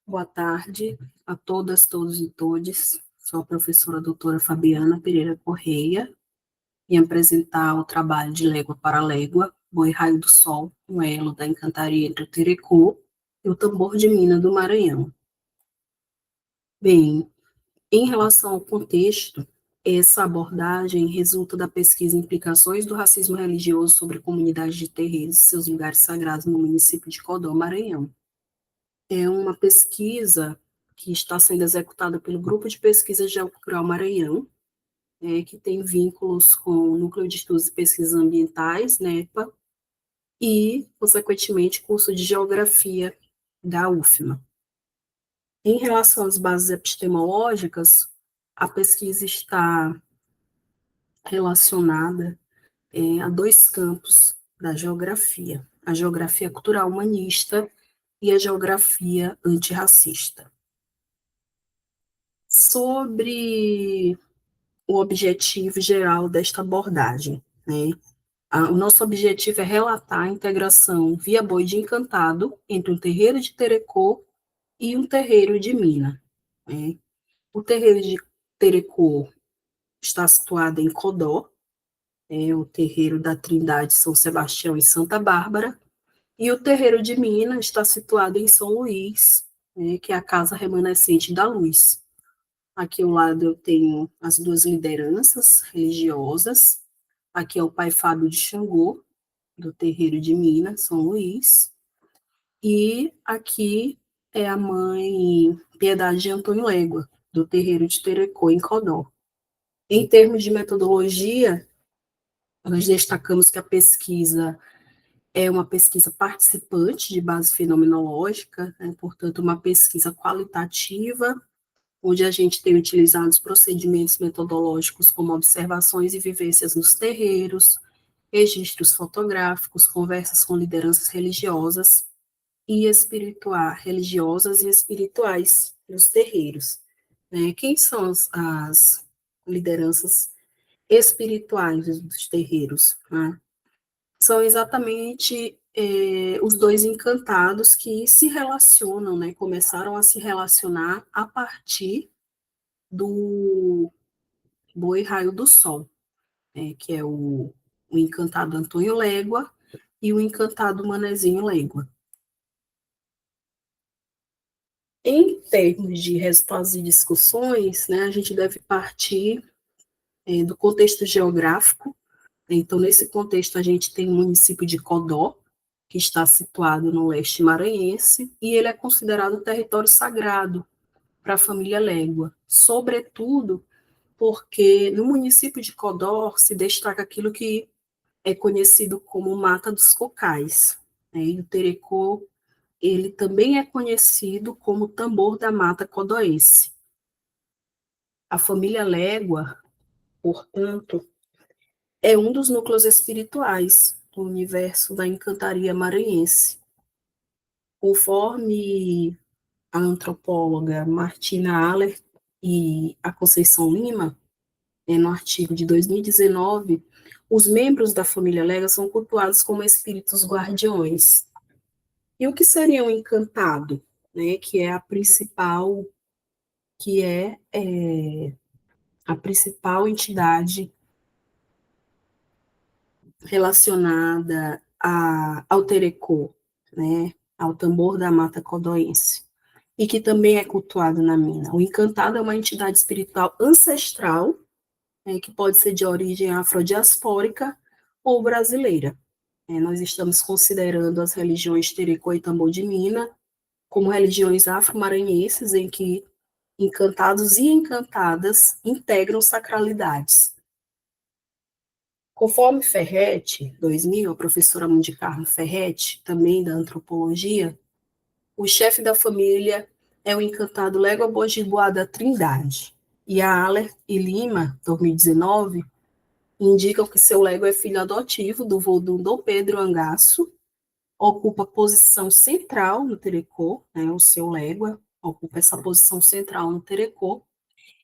Boa tarde a todas, todos e todes. Sou a professora doutora Fabiana Pereira Correia e apresentar o trabalho de Légua para Légua, Boi Raio do Sol, um elo da encantaria entre o Terecô e o tambor de Minas do Maranhão. Bem, em relação ao contexto, essa abordagem resulta da pesquisa Implicações do Racismo Religioso sobre comunidades de terreiros e seus lugares sagrados no município de Codó, Maranhão. É uma pesquisa que está sendo executada pelo Grupo de Pesquisa Geocultural Maranhão, que tem vínculos com o Núcleo de Estudos e Pesquisas Ambientais, NEPA, e, consequentemente, curso de Geografia da UFMA. Em relação às bases epistemológicas, a pesquisa está relacionada a dois campos da geografia: a geografia cultural humanista e a geografia antirracista. Sobre o objetivo geral desta abordagem, né? O nosso objetivo é relatar a integração via boi de encantado entre um terreiro de Terecô e um terreiro de Mina, né? O terreiro de Terecô está situado em Codó, o terreiro da Trindade, São Sebastião e Santa Bárbara, e o terreiro de Mina está situado em São Luís, que é a casa remanescente da luz. Aqui ao lado eu tenho as duas lideranças religiosas. Aqui é o pai Fábio de Xangô, do terreiro de Minas, São Luís. E aqui é a mãe Piedade de Antônio Légua, do terreiro de Terecô, em Codó. Em termos de metodologia, nós destacamos que a pesquisa é uma pesquisa participante de base fenomenológica, portanto, uma pesquisa qualitativa, onde a gente tem utilizado os procedimentos metodológicos como observações e vivências nos terreiros, registros fotográficos, conversas com lideranças religiosas e religiosas e espirituais nos terreiros. Quem são as lideranças espirituais dos terreiros? São exatamente os dois encantados que se relacionam, começaram a se relacionar a partir do Boi Raio do Sol, que é o encantado Antônio Légua e o encantado Manezinho Légua. Em termos de resultados e discussões, a gente deve partir do contexto geográfico. Então, nesse contexto, a gente tem o município de Codó, que está situado no leste maranhense, e ele é considerado território sagrado para a família Légua, sobretudo porque no município de Codó se destaca aquilo que é conhecido como Mata dos Cocais, e o Terecô, ele também é conhecido como Tambor da Mata Codoense. A família Légua, portanto, é um dos núcleos espirituais do universo da encantaria maranhense. Conforme a antropóloga Martina Aller e a Conceição Lima, no artigo de 2019, os membros da família Lega são cultuados como espíritos guardiões. E o que seria um encantado, que é a principal entidade relacionada ao Terecô, ao tambor da mata codoense, e que também é cultuado na mina. O encantado é uma entidade espiritual ancestral, que pode ser de origem afrodiaspórica ou brasileira. Nós estamos considerando as religiões Terecô e Tambor de Mina como religiões afro-maranhenses em que encantados e encantadas integram sacralidades. Conforme Ferretti, 2000, a professora Mundi Carmo Ferretti, também da antropologia, o chefe da família é o encantado Légua Bojiboá da Trindade. E a Aller e Lima, 2019, indicam que seu Légua é filho adotivo do Vodun Dom Pedro Angaço, ocupa posição central no Terecô, o seu Légua ocupa essa posição central no Terecô,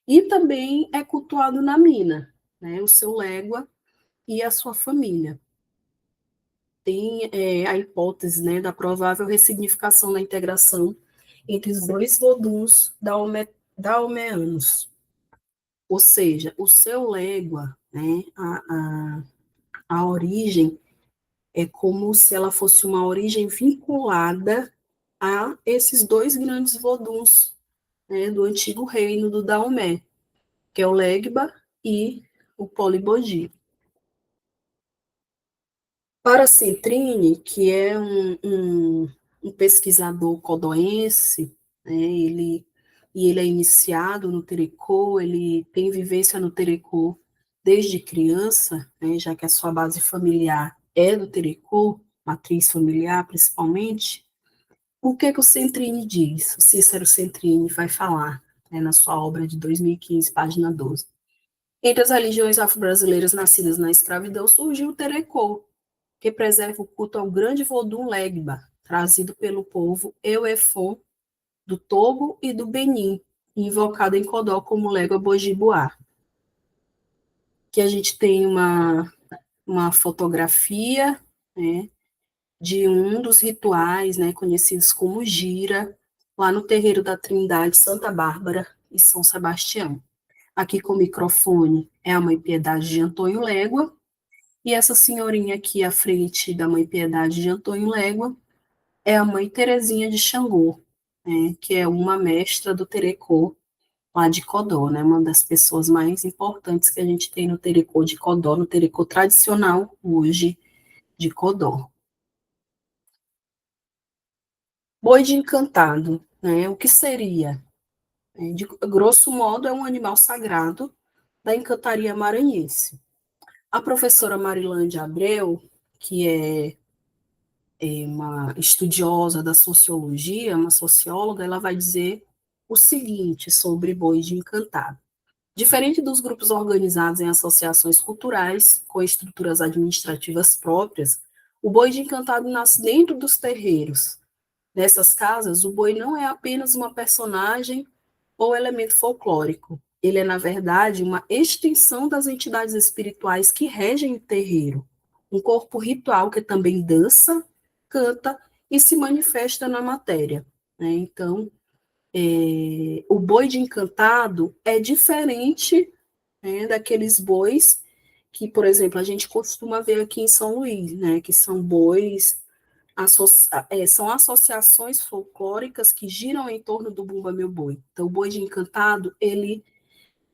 e também é cultuado na mina, o seu Légua e a sua família. Tem a hipótese da provável ressignificação da integração entre os dois voduns daomeanos. Ou seja, o seu légua, né, a origem é como se ela fosse uma origem vinculada a esses dois grandes voduns, né, do antigo reino do Daomé, que é o Legba e o Polibogi. Para Centrini, que é um pesquisador codoense, né, ele é iniciado no Terekô, ele tem vivência no Terekô desde criança, né, já que a sua base familiar é do Terekô, matriz familiar principalmente. O que o Centrini diz? O Cícero Centrini vai falar, né, na sua obra de 2015, página 12. Entre as religiões afro-brasileiras nascidas na escravidão surgiu o Terekô, que preserva o culto ao grande Vodun Legba, trazido pelo povo Euefon do Togo e do Benin, invocado em Codó como Légua Bojibuá. Que a gente tem uma fotografia, né, de um dos rituais, né, conhecidos como gira, lá no terreiro da Trindade, Santa Bárbara e São Sebastião. Aqui com o microfone é a Mãe Piedade de Antônio Légua, e essa senhorinha aqui à frente da Mãe Piedade de Antônio Légua é a Mãe Terezinha de Xangô, né, que é uma mestra do Terekô lá de Codó, né, uma das pessoas mais importantes que a gente tem no Terekô de Codó, no Terekô tradicional hoje de Codó. Boi de encantado, né, o que seria? De grosso modo, é um animal sagrado da encantaria maranhense. A professora Marilande Abreu, que é uma estudiosa da sociologia, uma socióloga, ela vai dizer o seguinte sobre boi de encantado. Diferente dos grupos organizados em associações culturais, com estruturas administrativas próprias, o boi de encantado nasce dentro dos terreiros. Nessas casas, o boi não é apenas uma personagem ou elemento folclórico. Ele é, na verdade, uma extensão das entidades espirituais que regem o terreiro. Um corpo ritual que também dança, canta e se manifesta na matéria, né? Então, o boi de encantado é diferente, né, daqueles bois que, por exemplo, a gente costuma ver aqui em São Luís, né, que são bois, são associações folclóricas que giram em torno do Bumba Meu Boi. Então, o boi de encantado, ele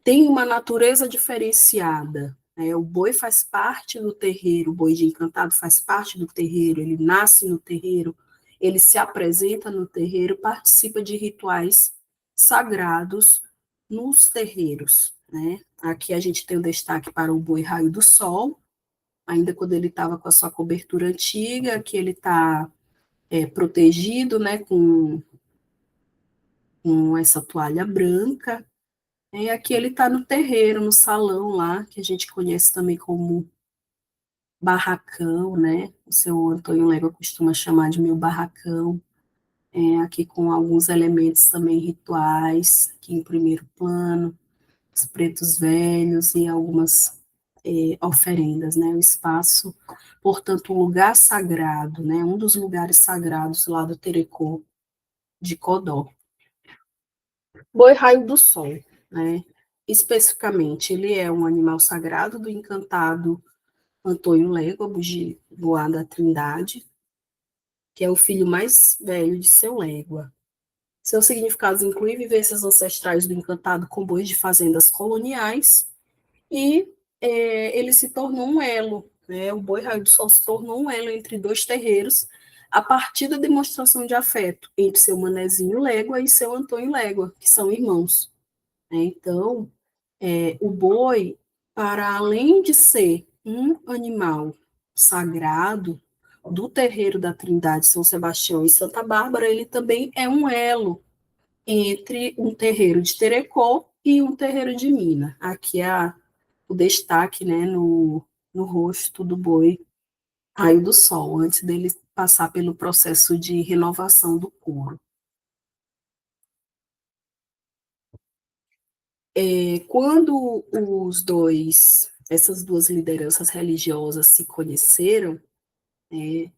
tem uma natureza diferenciada, né? O boi faz parte do terreiro, o boi de encantado faz parte do terreiro, ele nasce no terreiro, ele se apresenta no terreiro, participa de rituais sagrados nos terreiros, né? Aqui a gente tem o destaque para o boi raio do sol, ainda quando ele estava com a sua cobertura antiga, que ele está protegido, né, com essa toalha branca. E aqui ele está no terreiro, no salão lá, que a gente conhece também como barracão, né? O seu Antônio Légua costuma chamar de meu barracão. Aqui com alguns elementos também rituais, aqui em primeiro plano, os pretos velhos e algumas oferendas, né? O espaço, portanto, um lugar sagrado, né? Um dos lugares sagrados lá do Terekô de Codó. Boi raio do sol, né? Especificamente, ele é um animal sagrado do encantado Antônio Légua, Bujibuá da Trindade, que é o filho mais velho de seu Légua. Seus significados incluem vivências ancestrais do encantado com bois de fazendas coloniais e ele se tornou um elo, né? O boi raio do sol se tornou um elo entre dois terreiros a partir da demonstração de afeto entre seu manezinho Légua e seu Antônio Légua, que são irmãos, né? Então, o boi, para além de ser um animal sagrado do terreiro da Trindade, São Sebastião e Santa Bárbara, ele também é um elo entre um terreiro de Terekó e um terreiro de Mina. Aqui é o destaque, né, no rosto do boi raio do sol, antes dele passar pelo processo de renovação do couro. Quando essas duas lideranças religiosas se conheceram,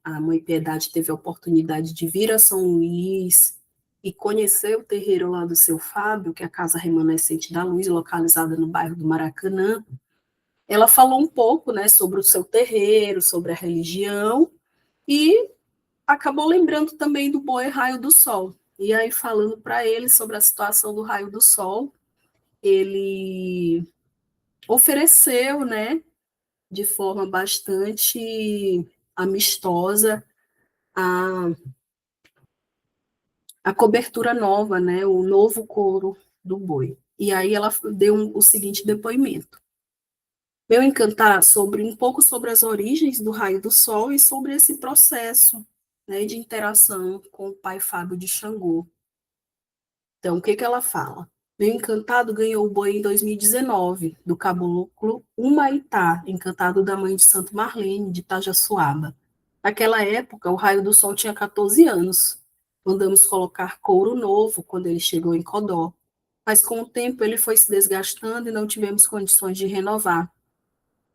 a Mãe Piedade teve a oportunidade de vir a São Luís, e conhecer o terreiro lá do seu Fábio, que é a Casa Remanescente da Luz, localizada no bairro do Maracanã, ela falou um pouco, né, sobre o seu terreiro, sobre a religião, e acabou lembrando também do boi Raio do Sol. E aí, falando para ele sobre a situação do Raio do Sol, ele ofereceu, né, de forma bastante amistosa, a, a cobertura nova, né, o novo couro do boi. E aí ela deu o seguinte depoimento. Meu encantar sobre um pouco sobre as origens do raio do sol e sobre esse processo, né, de interação com o pai Fábio de Xangô. Então, o que que ela fala? Meu encantado ganhou o boi em 2019, do caboclo Humaitá, encantado da mãe de Santo Marlene, de Tajaçuaba. Naquela época, o raio do sol tinha 14 anos. Mandamos colocar couro novo quando ele chegou em Codó. Mas com o tempo ele foi se desgastando e não tivemos condições de renovar.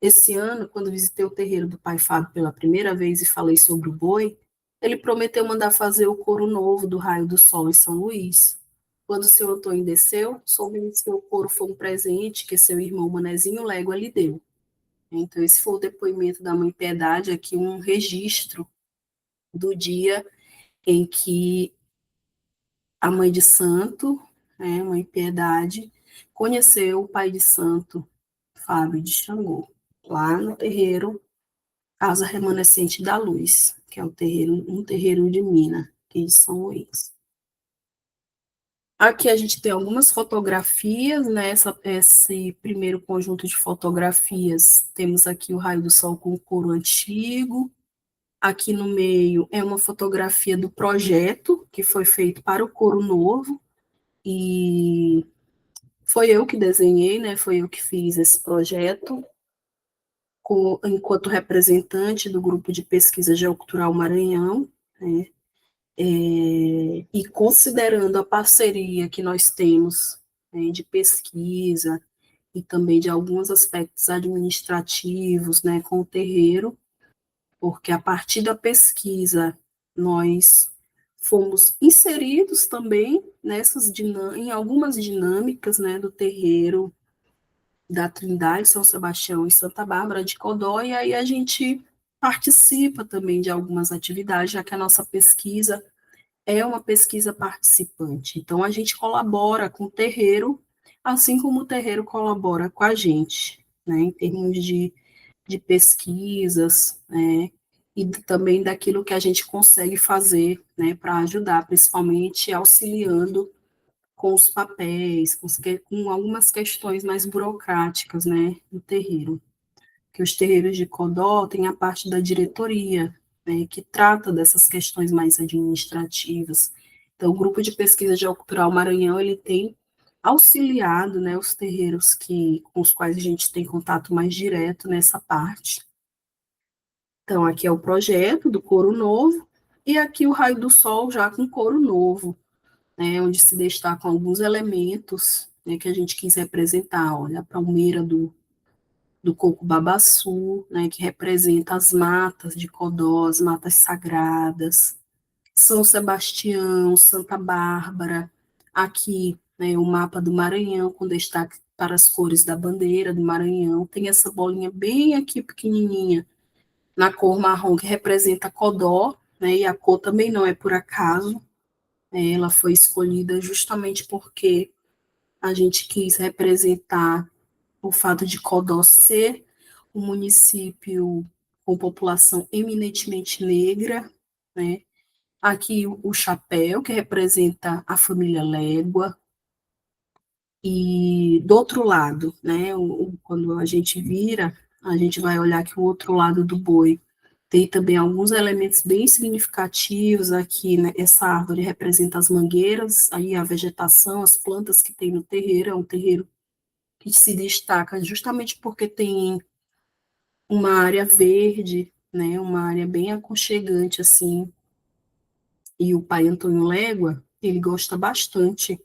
Esse ano, quando visitei o terreiro do pai Fábio pela primeira vez e falei sobre o boi, ele prometeu mandar fazer o couro novo do Raio do Sol em São Luís. Quando seu Antônio desceu, soubemos que o couro foi um presente que seu irmão Manezinho Légua lhe deu. Então, esse foi o depoimento da Mãe Piedade, aqui um registro do dia em que a Mãe de Santo, né, Mãe Piedade, conheceu o pai de santo, Fábio de Xangô, lá no terreiro Casa Remanescente da Luz, que é um terreiro de mina, aqui de São Luís. Aqui a gente tem algumas fotografias, né? Esse primeiro conjunto de fotografias, temos aqui o raio do sol com o couro antigo. Aqui no meio é uma fotografia do projeto que foi feito para o couro novo. E foi eu que desenhei, né? Foi eu que fiz esse projeto, enquanto representante do grupo de pesquisa geocultural Maranhão, né? E considerando a parceria que nós temos, né, de pesquisa e também de alguns aspectos administrativos, né, com o terreiro, porque a partir da pesquisa nós fomos inseridos também em algumas dinâmicas, né, do terreiro da Trindade, São Sebastião e Santa Bárbara de Codó, e aí a gente participa também de algumas atividades, já que a nossa pesquisa é uma pesquisa participante. Então, a gente colabora com o terreiro, assim como o terreiro colabora com a gente, né, em termos de pesquisas, né, e também daquilo que a gente consegue fazer, né, para ajudar, principalmente auxiliando com os papéis, com algumas questões mais burocráticas, né, no terreiro. Que os terreiros de Codó têm a parte da diretoria, né, que trata dessas questões mais administrativas. Então, o grupo de pesquisa geocultural Maranhão, ele tem auxiliado, né, os terreiros com os quais a gente tem contato mais direto nessa parte. Então, aqui é o projeto do couro novo, e aqui o raio do sol já com couro novo, né, onde se destacam alguns elementos, né, que a gente quis representar. Olha, a palmeira do coco babaçu, né, que representa as matas de Codó, as matas sagradas, São Sebastião, Santa Bárbara, aqui, né, o mapa do Maranhão, com destaque para as cores da bandeira do Maranhão, tem essa bolinha bem aqui pequenininha, na cor marrom, que representa Codó, né, e a cor também não é por acaso, né, ela foi escolhida justamente porque a gente quis representar o fato de Codó ser um município com população eminentemente negra, né? Aqui o chapéu, que representa a família Légua, e do outro lado, né, quando a gente vira, a gente vai olhar que o outro lado do boi tem também alguns elementos bem significativos aqui, né? Essa árvore representa as mangueiras, aí a vegetação, as plantas que tem no terreiro, é um terreiro que se destaca justamente porque tem uma área verde, né, uma área bem aconchegante, assim, e o pai Antônio Légua, ele gosta bastante,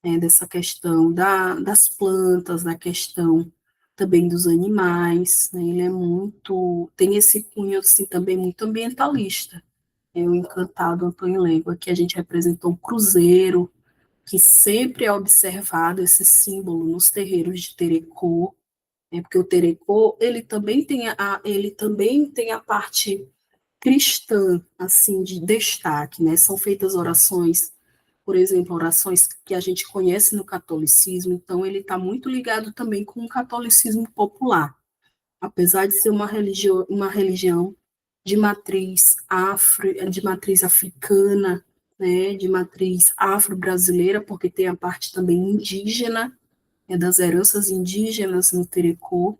né, dessa questão das plantas, da questão também dos animais, né, ele é muito, tem esse cunho, assim, também muito ambientalista, é o encantado Antônio Légua, que a gente representou o cruzeiro, que sempre é observado esse símbolo nos terreiros de Terecô, porque o Terecô, ele também tem a parte cristã, assim, de destaque, né? São feitas orações, por exemplo, orações que a gente conhece no catolicismo, então ele está muito ligado também com o catolicismo popular, apesar de ser uma religião de matriz africana, né, de matriz afro-brasileira, porque tem a parte também indígena, das heranças indígenas no Terecô.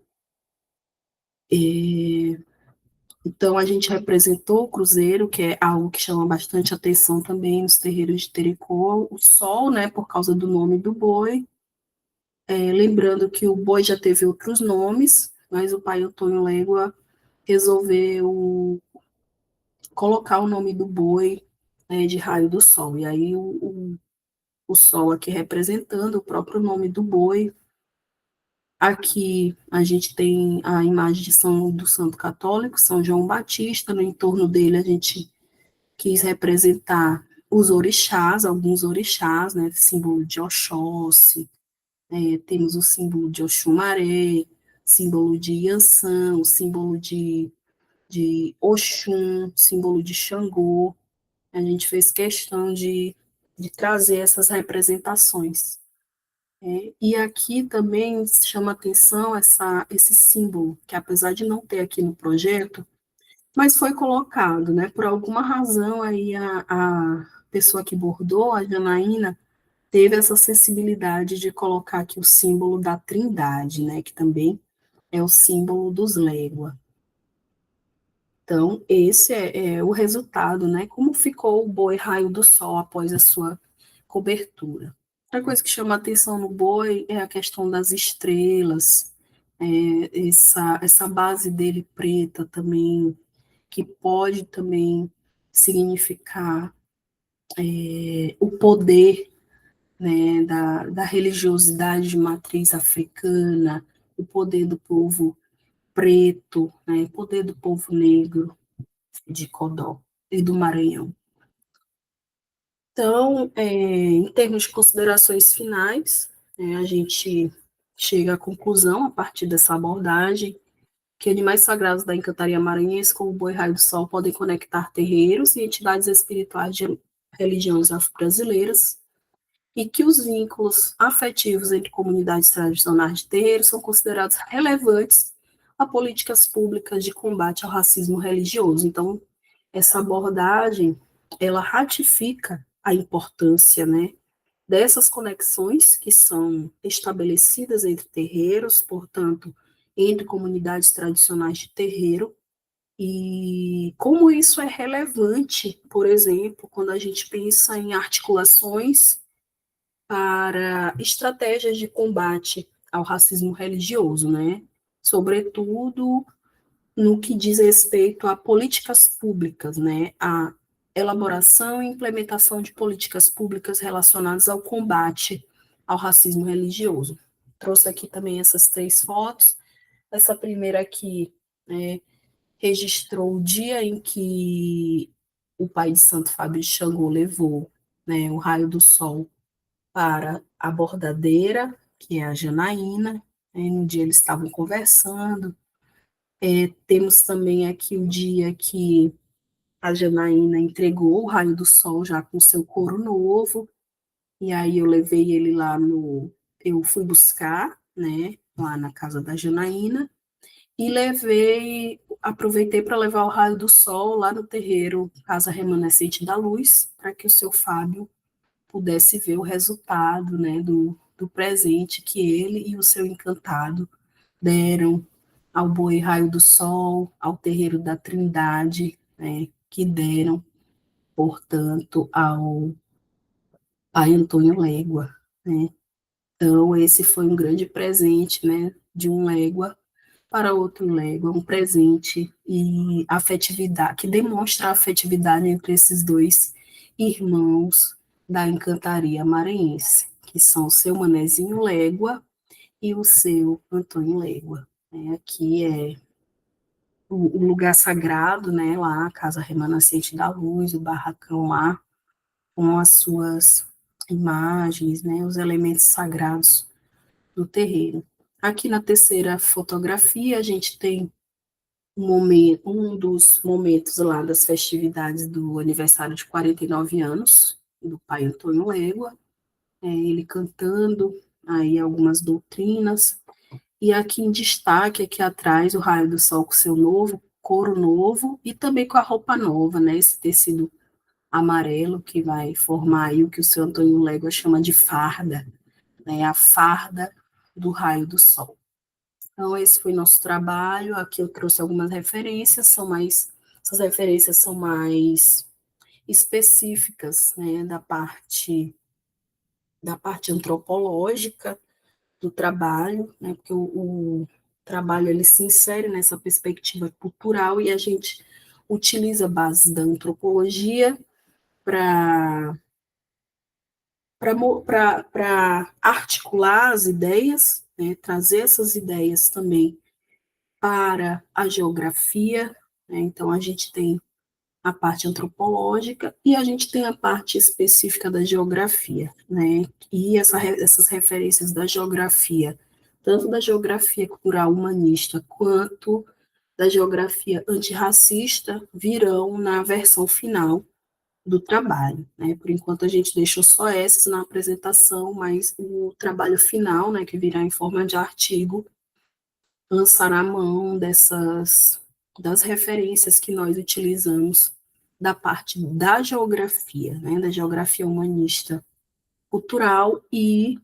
Então, a gente representou o cruzeiro, que é algo que chama bastante atenção também nos terreiros de Terecô, o sol, né, por causa do nome do boi, lembrando que o boi já teve outros nomes, mas o pai Antônio Légua resolveu colocar o nome do boi, de raio do sol, e aí o sol aqui representando o próprio nome do boi. Aqui a gente tem a imagem do Santo Católico, São João Batista, no entorno dele a gente quis representar os orixás, alguns orixás, né, símbolo de Oxóssi, temos o símbolo de Oxumaré, símbolo de Iansã, o símbolo de Oxum, símbolo de Xangô. A gente fez questão de trazer essas representações. E aqui também chama atenção esse símbolo, que apesar de não ter aqui no projeto, mas foi colocado, né? Por alguma razão aí a pessoa que bordou, a Janaína, teve essa sensibilidade de colocar aqui o símbolo da Trindade, né? Que também é o símbolo dos Légua. Então, esse é o resultado, né? Como ficou o boi raio do sol após a sua cobertura. Outra coisa que chama atenção no boi é a questão das estrelas, essa base dele preta também, que pode também significar o poder, né, da religiosidade de matriz africana, o poder do povo preto, né, o poder do povo negro de Codó e do Maranhão. Então, em termos de considerações finais, a gente chega à conclusão, a partir dessa abordagem, que animais sagrados da encantaria maranhense, como o boi raio do sol, podem conectar terreiros e entidades espirituais de religiões afro-brasileiras, e que os vínculos afetivos entre comunidades tradicionais de terreiros são considerados relevantes a políticas públicas de combate ao racismo religioso. Então, essa abordagem, ela ratifica a importância, né, dessas conexões que são estabelecidas entre terreiros, portanto, entre comunidades tradicionais de terreiro, e como isso é relevante, por exemplo, quando a gente pensa em articulações para estratégias de combate ao racismo religioso, né? Sobretudo no que diz respeito a políticas públicas, né? A elaboração e implementação de políticas públicas relacionadas ao combate ao racismo religioso. Trouxe aqui também essas 3 fotos. Essa primeira aqui, né, registrou o dia em que o pai de Santo Fábio de Xangô levou, né, o raio do sol para a bordadeira, que é a Janaína, né, no dia eles estavam conversando. Temos também aqui o dia que a Janaína entregou o raio do sol já com seu couro novo, e aí eu levei ele lá eu fui buscar, né, lá na casa da Janaína, e aproveitei para levar o raio do sol lá no terreiro Casa Remanescente da Luz, para que o seu Fábio pudesse ver o resultado, né, do presente que ele e o seu encantado deram ao boi raio do sol, ao terreiro da Trindade, né, que deram, portanto, ao pai Antônio Légua, né. Então, esse foi um grande presente, né, de um Légua para outro Légua, um presente e afetividade, que demonstra a afetividade entre esses 2 irmãos da encantaria maranhense, que são o seu Manezinho Légua e o seu Antônio Légua. Aqui o lugar sagrado, né, lá, a Casa Remanescente da Luz, o barracão lá, com as suas imagens, né, os elementos sagrados do terreiro. Aqui na terceira fotografia, a gente tem um dos momentos lá das festividades do aniversário de 49 anos do pai Antônio Légua, ele cantando aí algumas doutrinas, e aqui em destaque, aqui atrás, o raio do sol com seu novo couro novo e também com a roupa nova, né, esse tecido amarelo que vai formar aí o que o seu Antônio Légua chama de farda, né, a farda do raio do sol. Então, esse foi nosso trabalho. Aqui eu trouxe algumas referências, essas referências são mais específicas, né, da parte antropológica do trabalho, né, porque o trabalho ele se insere nessa perspectiva cultural e a gente utiliza bases da antropologia para articular as ideias, né, trazer essas ideias também para a geografia, né? Então, a gente tem a parte antropológica e a gente tem a parte específica da geografia, né? E essas referências da geografia, tanto da geografia cultural humanista quanto da geografia antirracista, virão na versão final do trabalho, né? Por enquanto a gente deixou só essas na apresentação, mas o trabalho final, né, que virá em forma de artigo, lançar a mão das referências que nós utilizamos da parte da geografia, né, da geografia humanista cultural e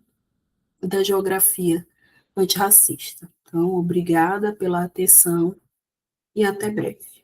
da geografia antirracista. Então, obrigada pela atenção e até breve.